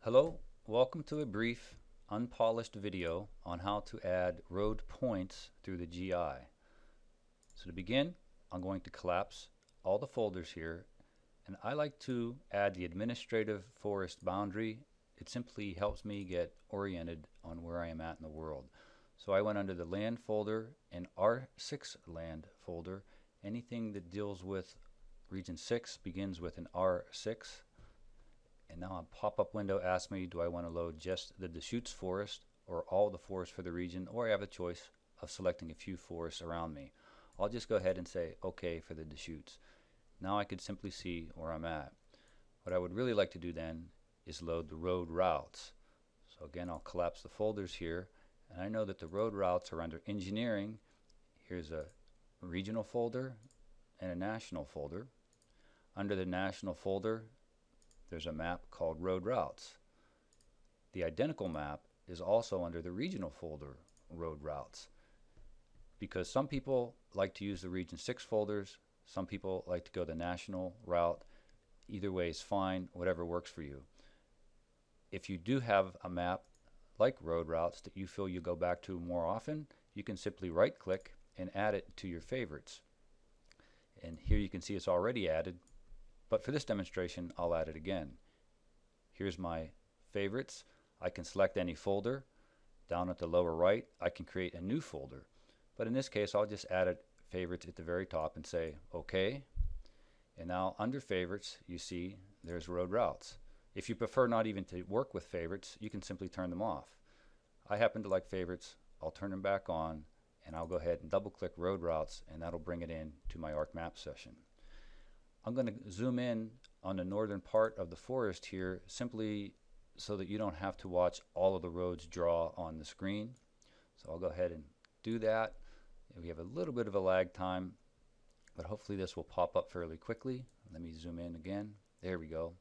Hello, welcome to a brief, unpolished video on how to add road points through the GI. So to begin, I'm going to collapse all the folders here, and I like to add the administrative forest boundary. It simply helps me get oriented on where I am at in the world. So I went under the land folder and R6 land folder. Anything that deals with region 6 begins with an R6. And now a pop-up window asks me, do I want to load just the Deschutes forest or all the forest for the region, or I have a choice of selecting a few forests around me. I'll just go ahead and say OK for the Deschutes. Now I could simply see where I'm at. What I would really like to do then is load the road routes. So again, I'll collapse the folders here, and I know that the road routes are under engineering. Here's a regional folder and a national folder. Under the national folder, there's a map called road routes. The identical map is also under the regional folder, road routes, because some people like to use the region 6 folders, some people like to go the national route. Either way is fine, whatever works for you. If you do have a map like road routes that you feel you go back to more often, you can simply right click and add it to your favorites. And here you can see it's already added. But for this demonstration, I'll add it again. Here's my favorites. I can select any folder. Down at the lower right, I can create a new folder. But in this case, I'll just add it favorites at the very top and say OK. And now under favorites, you see there's road routes. If you prefer not even to work with favorites, you can simply turn them off. I happen to like favorites. I'll turn them back on, and I'll go ahead and double click road routes, and that'll bring it in to my ArcMap session. I'm going to zoom in on the northern part of the forest here, simply so that you don't have to watch all of the roads draw on the screen. So I'll go ahead and do that. We have a little bit of a lag time, but hopefully this will pop up fairly quickly. Let me zoom in again. There we go.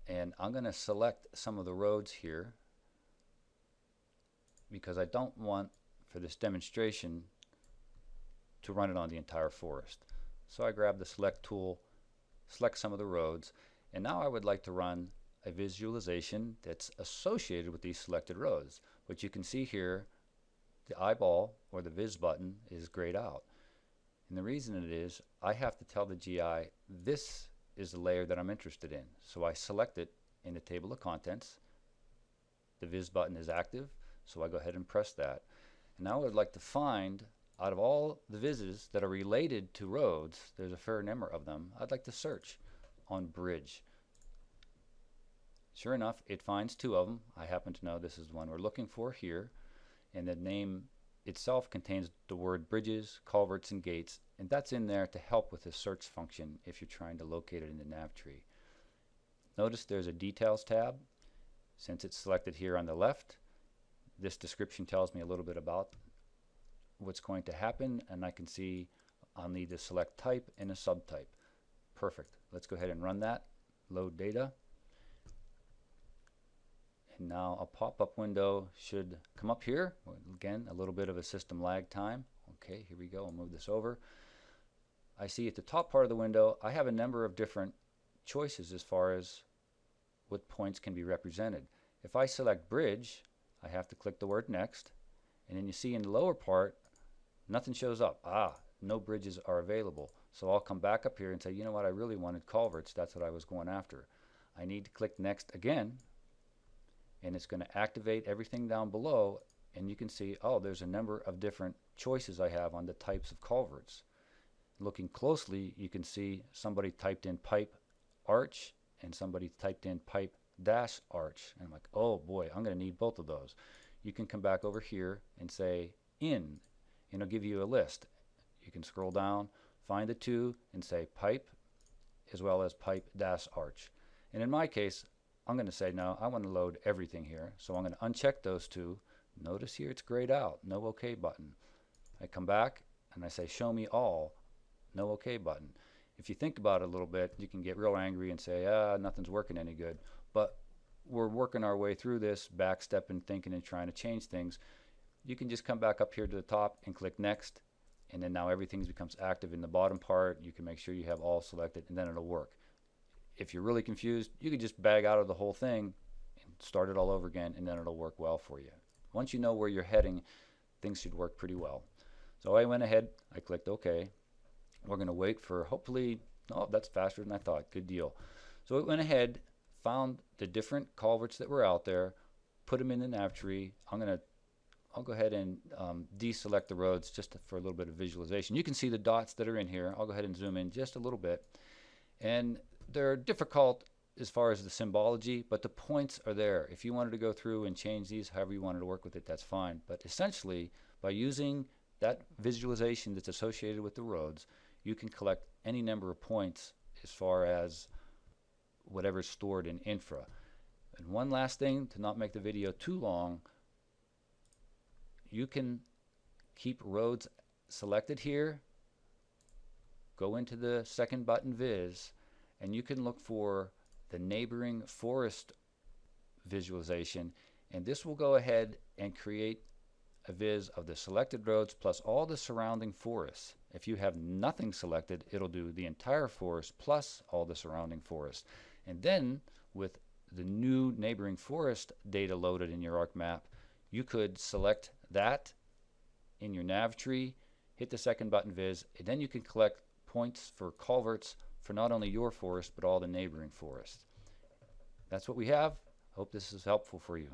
And I'm going to select some of the roads here because I don't want, for this demonstration, to run it on the entire forest. So I grab the select tool, select some of the roads, and now I would like to run a visualization that's associated with these selected roads. What you can see here, the eyeball or the viz button is grayed out. And the reason it is, I have to tell the GI this is the layer that I'm interested in. So I select it in the table of contents. The viz button is active, so I go ahead and press that. And now I would like to find, out of all the vizzes that are related to roads, there's a fair number of them, I'd like to search on bridge. Sure enough, it finds two of them. I happen to know this is the one we're looking for here, and the name itself contains the word bridges, culverts, and gates, and that's in there to help with the search function if you're trying to locate it in the nav tree. Notice there's a details tab. Since it's selected here on the left, this description tells me a little bit about what's going to happen, and I can see I'll need to select type and a subtype. Perfect. Let's go ahead and run that. Load data. And now a pop-up window should come up here. Again, a little bit of a system lag time. Okay, here we go. I'll move this over. I see at the top part of the window, I have a number of different choices as far as what points can be represented. If I select bridge, I have to click the word next. And then you see in the lower part, nothing shows up. No bridges are available. So I'll come back up here and say, you know what, I really wanted culverts. That's what I was going after. I need to click next again, and it's going to activate everything down below, and you can see, oh, there's a number of different choices I have on the types of culverts. Looking closely, you can see somebody typed in pipe arch, and somebody typed in pipe dash arch. And I'm like, oh boy, I'm going to need both of those. You can come back over here and say in, and it'll give you a list. You can scroll down, find the two, and say pipe as well as pipe dash arch. And in my case, I'm going to say no, I want to load everything here. So I'm going to uncheck those two. Notice here it's grayed out, no OK button. I come back and I say show me all, no OK button. If you think about it a little bit, you can get real angry and say, nothing's working any good. But we're working our way through this, backstepping, thinking, and trying to change things. You can just come back up here to the top and click next, and then now everything becomes active in the bottom part. You can make sure you have all selected, and then it'll work. if you're really confused, you can just bag out of the whole thing and start it all over again, and then it'll work well for you. Once you know where you're heading, things should work pretty well. So I went ahead, I clicked OK. We're going to wait for, hopefully, oh, that's faster than I thought. Good deal. So it went ahead, found the different culverts that were out there, put them in the nav tree. I'll go ahead and deselect the roads just for a little bit of visualization. You can see the dots that are in here. I'll go ahead and zoom in just a little bit. And they're difficult as far as the symbology, but the points are there. If you wanted to go through and change these however you wanted to work with it, that's fine. But essentially, by using that visualization that's associated with the roads, you can collect any number of points as far as whatever's stored in infra. And one last thing, to not make the video too long, you can keep roads selected here, go into the second button viz, and you can look for the neighboring forest visualization, and this will go ahead and create a viz of the selected roads plus all the surrounding forests. If you have nothing selected, it'll do the entire forest plus all the surrounding forest. And then with the new neighboring forest data loaded in your ArcMap, you could select that in your nav tree, hit the second button viz, and then you can collect points for culverts for not only your forest but all the neighboring forests. That's what we have. Hope this is helpful for you.